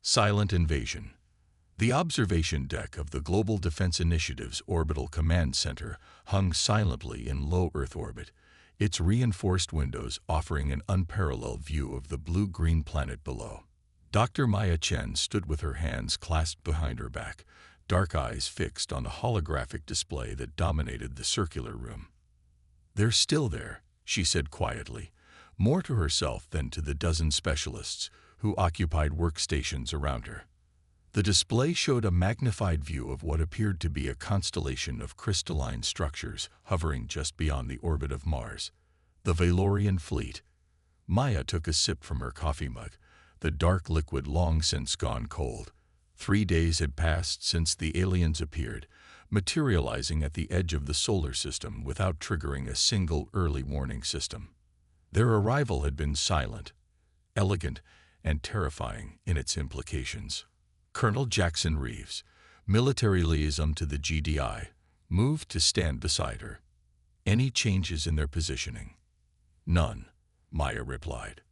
Silent invasion. The observation deck of the Global Defense Initiative's Orbital Command Center hung silently in low Earth orbit, its reinforced windows offering an unparalleled view of the blue-green planet below. Dr. Maya Chen stood with her hands clasped behind her back, dark eyes fixed on a holographic display that dominated the circular room. "They're still there," she said quietly, more to herself than to the dozen specialists who occupied workstations around her. The display showed a magnified view of what appeared to be a constellation of crystalline structures hovering just beyond the orbit of Mars. The Valorian fleet. Maya took a sip from her coffee mug, the dark liquid long since gone cold. 3 days had passed since the aliens appeared, materializing at the edge of the solar system without triggering a single early warning system. Their arrival had been silent, elegant, and terrifying in its implications. Colonel Jackson Reeves, military liaison to the GDI, moved to stand beside her. "Any changes in their positioning?" "None," Maya replied.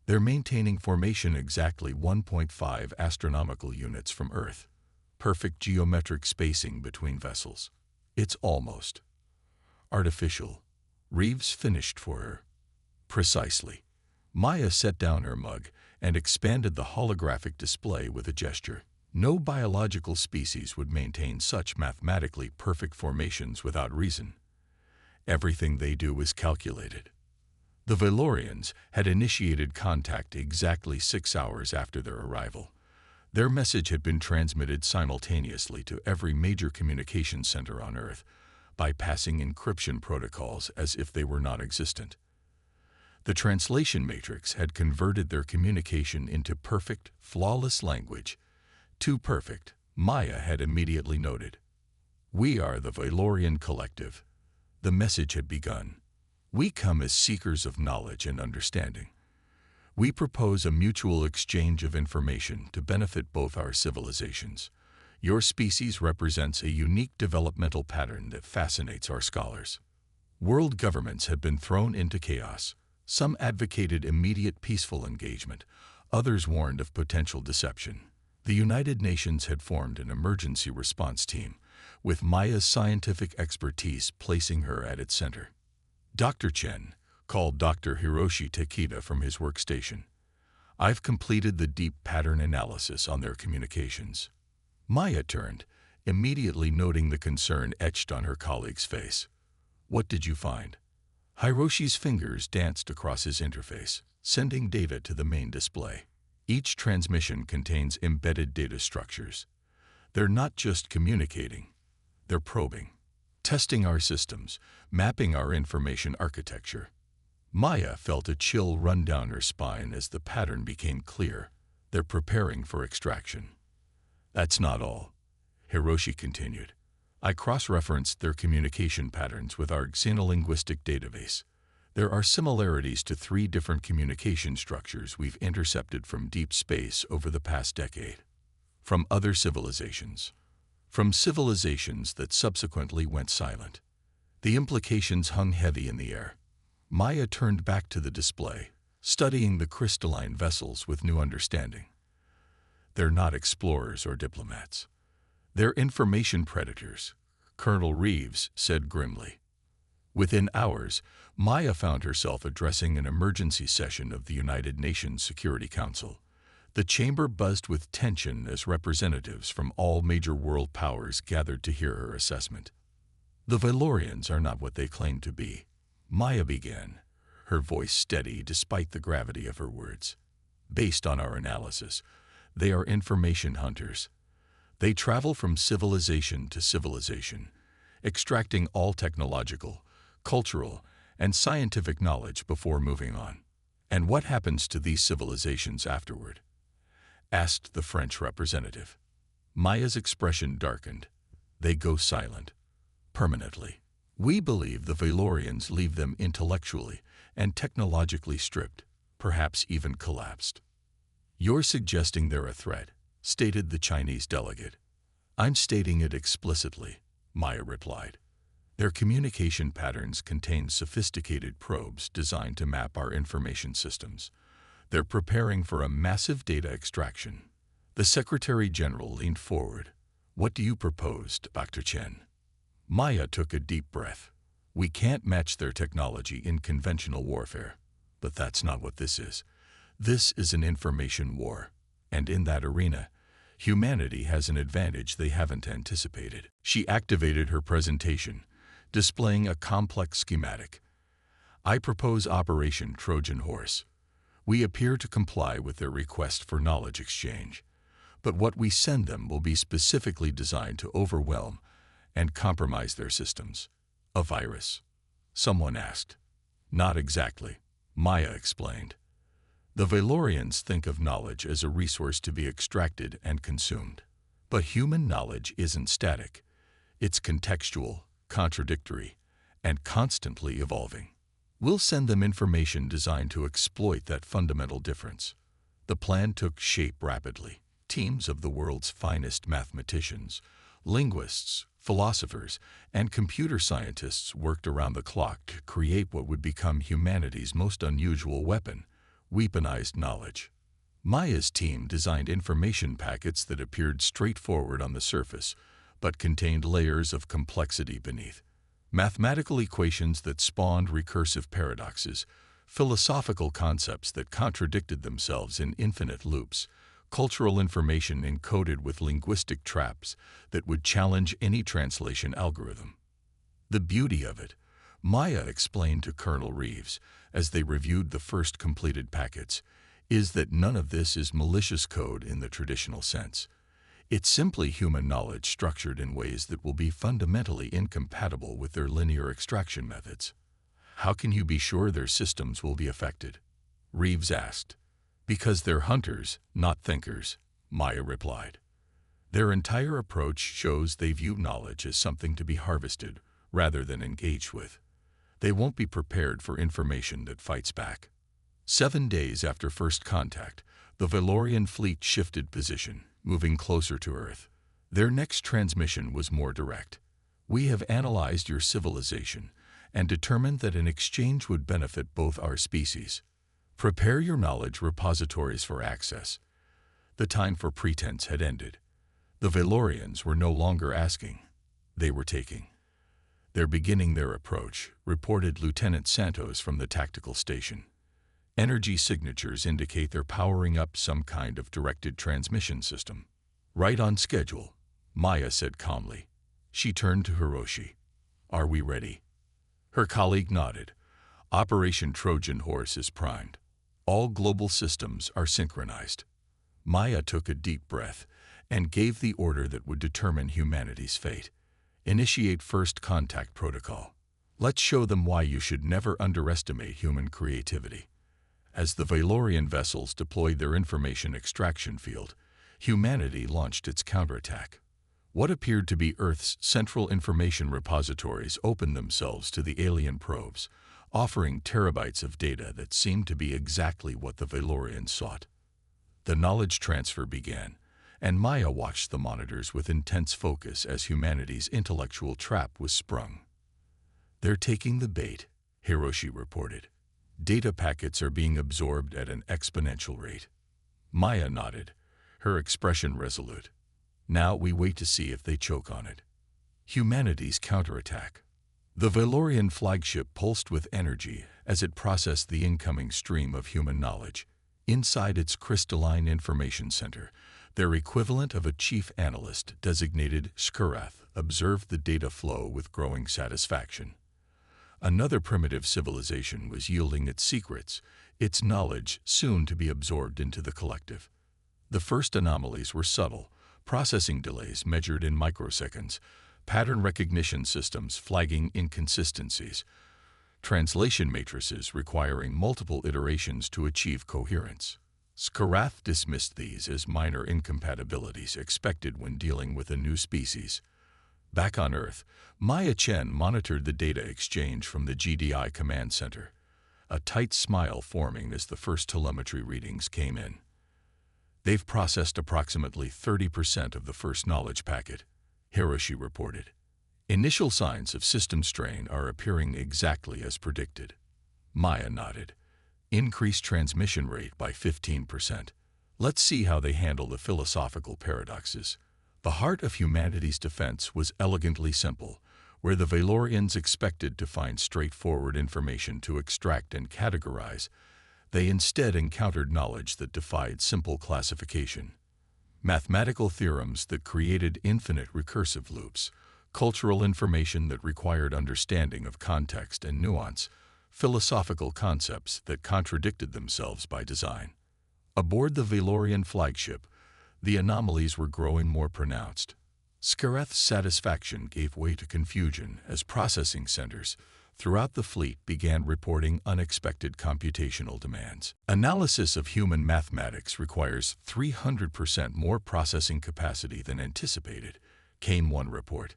"They're maintaining formation exactly 1.5 astronomical units from Earth. Perfect geometric spacing between vessels. It's almost artificial." Reeves finished for her. "Precisely." Maya set down her mug and expanded the holographic display with a gesture. No biological species would maintain such mathematically perfect formations without reason. Everything they do is calculated. The Valorians had initiated contact exactly 6 hours after their arrival. Their message had been transmitted simultaneously to every major communication center on Earth, bypassing encryption protocols as if they were non-existent. The translation matrix had converted their communication into perfect, flawless language. Too perfect, Maya had immediately noted. "We are the Valorian Collective." The message had begun. "We come as seekers of knowledge and understanding. We propose a mutual exchange of information to benefit both our civilizations. Your species represents a unique developmental pattern that fascinates our scholars." World governments had been thrown into chaos. Some advocated immediate peaceful engagement, others warned of potential deception. The United Nations had formed an emergency response team, with Maya's scientific expertise placing her at its center. Dr. Chen called Dr. Hiroshi Takeda from his workstation. "I've completed the deep pattern analysis on their communications." Maya turned, immediately noting the concern etched on her colleague's face. "What did you find?" Hiroshi's fingers danced across his interface, sending data to the main display. Each transmission contains embedded data structures. They're not just communicating, they're probing, testing our systems, mapping our information architecture. Maya felt a chill run down her spine as the pattern became clear. They're preparing for extraction. "That's not all," Hiroshi continued. "I cross-referenced their communication patterns with our xenolinguistic database. There are similarities to 3 different communication structures we've intercepted from deep space over the past decade. From other civilizations. From civilizations that subsequently went silent." The implications hung heavy in the air. Maya turned back to the display, studying the crystalline vessels with new understanding. "They're not explorers or diplomats. They're information predators," Colonel Reeves said grimly. Within hours, Maya found herself addressing an emergency session of the United Nations Security Council. The chamber buzzed with tension as representatives from all major world powers gathered to hear her assessment. "The Valorians are not what they claim to be," Maya began, her voice steady despite the gravity of her words. "Based on our analysis, they are information hunters. They travel from civilization to civilization, extracting all technological, cultural, and scientific knowledge before moving on." "And what happens to these civilizations afterward?" asked the French representative. Maya's expression darkened. "They go silent. Permanently. We believe the Valorians leave them intellectually and technologically stripped, perhaps even collapsed." "You're suggesting they're a threat," stated the Chinese delegate. "I'm stating it explicitly," Maya replied. "Their communication patterns contain sophisticated probes designed to map our information systems. They're preparing for a massive data extraction. The Secretary General leaned forward. "What do you propose, Dr. Chen?" Maya took a deep breath. "We can't match their technology in conventional warfare. But that's not what this is. This is an information war. And in that arena, humanity has an advantage they haven't anticipated." She activated her presentation, displaying a complex schematic. "I propose Operation Trojan Horse. We appear to comply with their request for knowledge exchange. But what we send them will be specifically designed to overwhelm and compromise their systems." "A virus?" someone asked. "Not exactly," Maya explained. "The Valorians think of knowledge as a resource to be extracted and consumed. But human knowledge isn't static. It's contextual, contradictory, and constantly evolving. We'll send them information designed to exploit that fundamental difference." The plan took shape rapidly. Teams of the world's finest mathematicians, linguists, philosophers, and computer scientists worked around the clock to create what would become humanity's most unusual weapon: weaponized knowledge. Maya's team designed information packets that appeared straightforward on the surface, but contained layers of complexity beneath. Mathematical equations that spawned recursive paradoxes, philosophical concepts that contradicted themselves in infinite loops, cultural information encoded with linguistic traps that would challenge any translation algorithm. "The beauty of it," Maya explained to Colonel Reeves as they reviewed the first completed packets, "is that none of this is malicious code in the traditional sense. It's simply human knowledge structured in ways that will be fundamentally incompatible with their linear extraction methods." "How can you be sure their systems will be affected?" Reeves asked. "Because they're hunters, not thinkers," Maya replied. "Their entire approach shows they view knowledge as something to be harvested rather than engaged with. They won't be prepared for information that fights back." 7 days after first contact, the Valorian fleet shifted position, moving closer to Earth. Their next transmission was more direct. "We have analyzed your civilization and determined that an exchange would benefit both our species. Prepare your knowledge repositories for access." The time for pretense had ended. The Valorians were no longer asking. They were taking. "They're beginning their approach," reported Lieutenant Santos from the tactical station. "Energy signatures indicate they're powering up some kind of directed transmission system." "Right on schedule," Maya said calmly. She turned to Hiroshi. "Are we ready?" Her colleague nodded. "Operation Trojan Horse is primed. All global systems are synchronized." Maya took a deep breath and gave the order that would determine humanity's fate. "Initiate first contact protocol. Let's show them why you should never underestimate human creativity." As the Valorian vessels deployed their information extraction field, humanity launched its counterattack. What appeared to be Earth's central information repositories opened themselves to the alien probes, offering terabytes of data that seemed to be exactly what the Valorians sought. The knowledge transfer began, and Maya watched the monitors with intense focus as humanity's intellectual trap was sprung. "They're taking the bait," Hiroshi reported. "Data packets are being absorbed at an exponential rate." Maya nodded, her expression resolute. "Now we wait to see if they choke on it." Humanity's counterattack. The Valorian flagship pulsed with energy as it processed the incoming stream of human knowledge. Inside its crystalline information center, their equivalent of a chief analyst designated Skurath observed the data flow with growing satisfaction. Another primitive civilization was yielding its secrets, its knowledge soon to be absorbed into the collective. The first anomalies were subtle, processing delays measured in microseconds, pattern recognition systems flagging inconsistencies, translation matrices requiring multiple iterations to achieve coherence. Skurath dismissed these as minor incompatibilities expected when dealing with a new species. Back on Earth, Maya Chen monitored the data exchange from the GDI command center, a tight smile forming as the first telemetry readings came in. "They've processed approximately 30% of the first knowledge packet," Hiroshi reported. "Initial signs of system strain are appearing exactly as predicted." Maya nodded. "Increased transmission rate by 15%. Let's see how they handle the philosophical paradoxes. The heart of humanity's defense was elegantly simple. Where the Valorians expected to find straightforward information to extract and categorize, they instead encountered knowledge that defied simple classification. Mathematical theorems that created infinite recursive loops, cultural information that required understanding of context and nuance, philosophical concepts that contradicted themselves by design. Aboard the Valorian flagship, the anomalies were growing more pronounced. Scareth's satisfaction gave way to confusion as processing centers throughout the fleet began reporting unexpected computational demands. Analysis of human mathematics requires 300% more processing capacity than anticipated, came one report.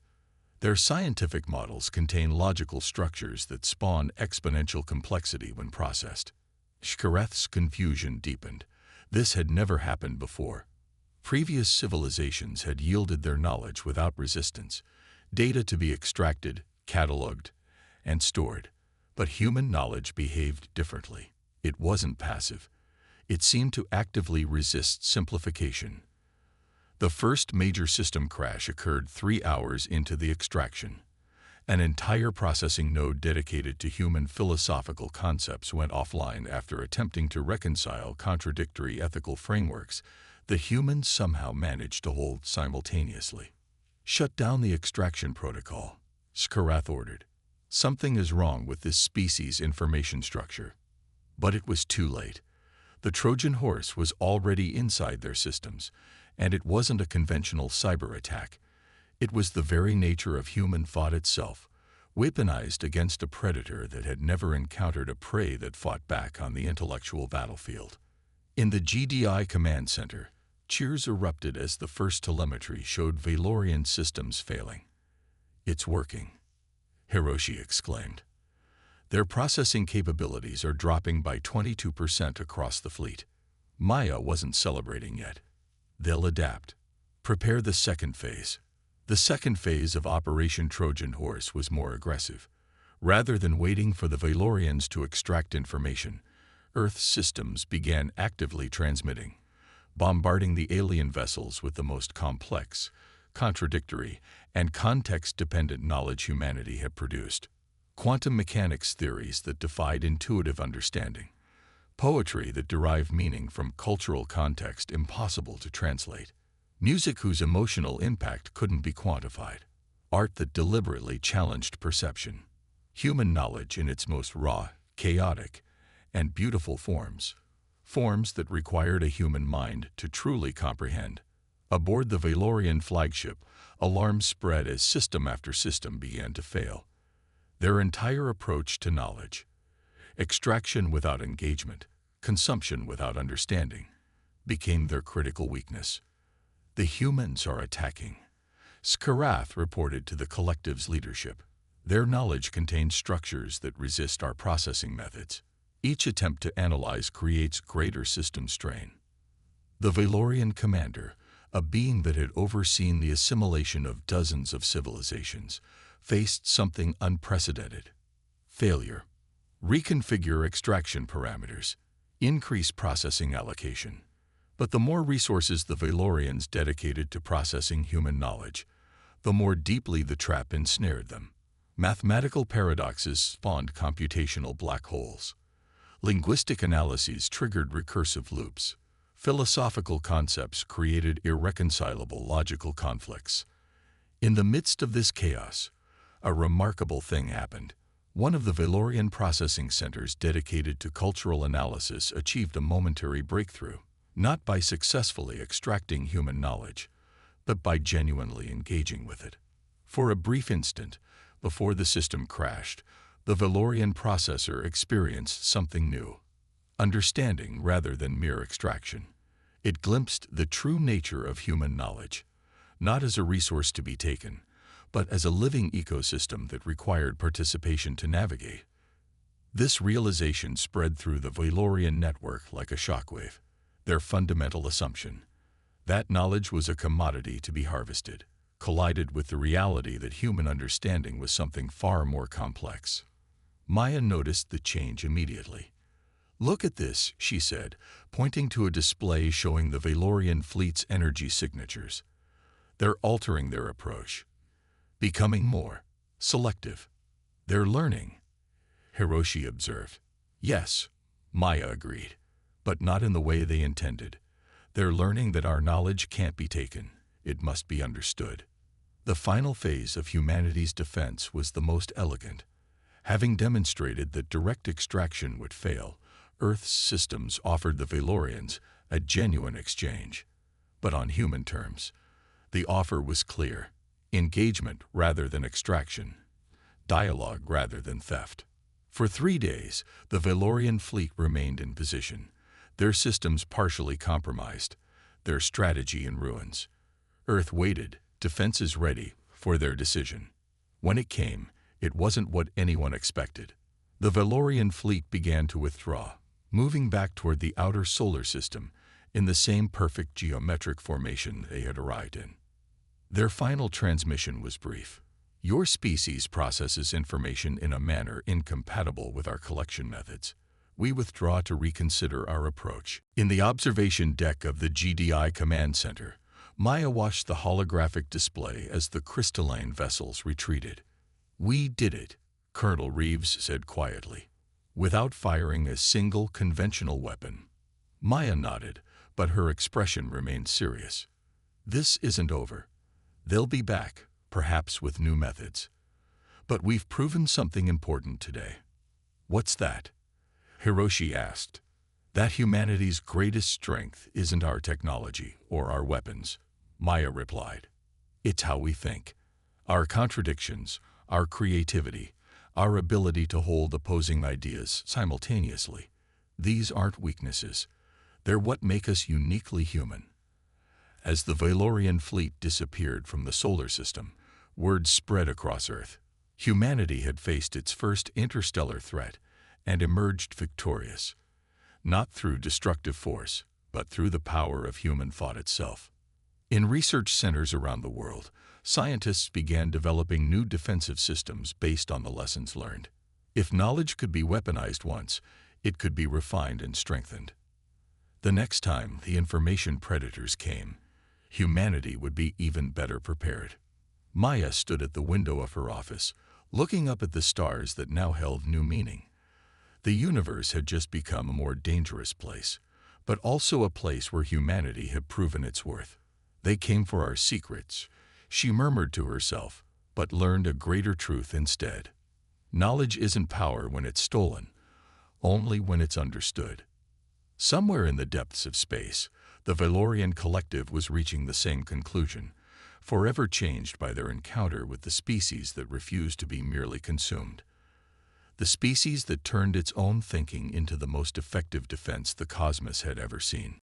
Their scientific models contain logical structures that spawn exponential complexity when processed. Scareth's confusion deepened. This had never happened before. Previous civilizations had yielded their knowledge without resistance, data to be extracted, cataloged, and stored. But human knowledge behaved differently. It wasn't passive. It seemed to actively resist simplification. The first major system crash occurred 3 hours into the extraction. An entire processing node dedicated to human philosophical concepts went offline after attempting to reconcile contradictory ethical frameworks the humans somehow managed to hold simultaneously. Shut down the extraction protocol, Scareth ordered. Something is wrong with this species' information structure. But it was too late. The Trojan horse was already inside their systems, and it wasn't a conventional cyber attack. It was the very nature of human thought itself, weaponized against a predator that had never encountered a prey that fought back on the intellectual battlefield. In the GDI command center, cheers erupted as the first telemetry showed Valorian systems failing. "It's working," Hiroshi exclaimed. "Their processing capabilities are dropping by 22% across the fleet." Maya wasn't celebrating yet. "They'll adapt. Prepare the second phase." The second phase of Operation Trojan Horse was more aggressive. Rather than waiting for the Valorians to extract information, Earth's systems began actively transmitting, bombarding the alien vessels with the most complex, contradictory, and context-dependent knowledge humanity had produced. Quantum mechanics theories that defied intuitive understanding, poetry that derived meaning from cultural context impossible to translate, music whose emotional impact couldn't be quantified, art that deliberately challenged perception, human knowledge in its most raw, chaotic, and beautiful forms that required a human mind to truly comprehend. Aboard the Valorian flagship, alarms spread as system after system began to fail. Their entire approach to knowledge, extraction without engagement, consumption without understanding, became their critical weakness. "The humans are attacking," Scareth reported to the collective's leadership. "Their knowledge contains structures that resist our processing methods. Each attempt to analyze creates greater system strain." The Valorian commander, a being that had overseen the assimilation of dozens of civilizations, faced something unprecedented. Failure. Reconfigure extraction parameters. Increase processing allocation. But the more resources the Valorians dedicated to processing human knowledge, the more deeply the trap ensnared them. Mathematical paradoxes spawned computational black holes. Linguistic analyses triggered recursive loops. Philosophical concepts created irreconcilable logical conflicts. In the midst of this chaos, a remarkable thing happened. One of the Valorian processing centers dedicated to cultural analysis achieved a momentary breakthrough, not by successfully extracting human knowledge, but by genuinely engaging with it. For a brief instant, before the system crashed, the Valorian processor experienced something new. Understanding rather than mere extraction. It glimpsed the true nature of human knowledge, not as a resource to be taken, but as a living ecosystem that required participation to navigate. This realization spread through the Valorian network like a shockwave. Their fundamental assumption, that knowledge was a commodity to be harvested, collided with the reality that human understanding was something far more complex. Maya noticed the change immediately. "Look at this," she said, pointing to a display showing the Valorian fleet's energy signatures. "They're altering their approach, becoming more selective. They're learning," Hiroshi observed. "Yes," Maya agreed, "but not in the way they intended. They're learning that our knowledge can't be taken, it must be understood." The final phase of humanity's defense was the most elegant. Having demonstrated that direct extraction would fail, Earth's systems offered the Valorians a genuine exchange. But on human terms, the offer was clear: engagement rather than extraction, dialogue rather than theft. For 3 days, the Valorian fleet remained in position, their systems partially compromised, their strategy in ruins. Earth waited, defenses ready, for their decision. When it came, it wasn't what anyone expected. The Valorian fleet began to withdraw, moving back toward the outer solar system in the same perfect geometric formation they had arrived in. Their final transmission was brief. "Your species processes information in a manner incompatible with our collection methods. We withdraw to reconsider our approach." In the observation deck of the GDI Command Center, Maya watched the holographic display as the crystalline vessels retreated. "We did it," Colonel Reeves said quietly, "without firing a single conventional weapon." Maya nodded, but her expression remained serious. "This isn't over. They'll be back, perhaps with new methods. But we've proven something important today." "What's that?" Hiroshi asked. "That humanity's greatest strength isn't our technology or our weapons," Maya replied. "It's how we think. Our contradictions, our creativity, our ability to hold opposing ideas simultaneously. These aren't weaknesses. They're what make us uniquely human." As the Valorian fleet disappeared from the solar system, word spread across Earth. Humanity had faced its first interstellar threat and emerged victorious, not through destructive force, but through the power of human thought itself. In research centers around the world, scientists began developing new defensive systems based on the lessons learned. If knowledge could be weaponized once, it could be refined and strengthened. The next time the information predators came, humanity would be even better prepared. Maya stood at the window of her office, looking up at the stars that now held new meaning. The universe had just become a more dangerous place, but also a place where humanity had proven its worth. "They came for our secrets," she murmured to herself, but learned a greater truth instead. Knowledge isn't power when it's stolen, only when it's understood. Somewhere in the depths of space, the Valorian collective was reaching the same conclusion, forever changed by their encounter with the species that refused to be merely consumed. The species that turned its own thinking into the most effective defense the cosmos had ever seen.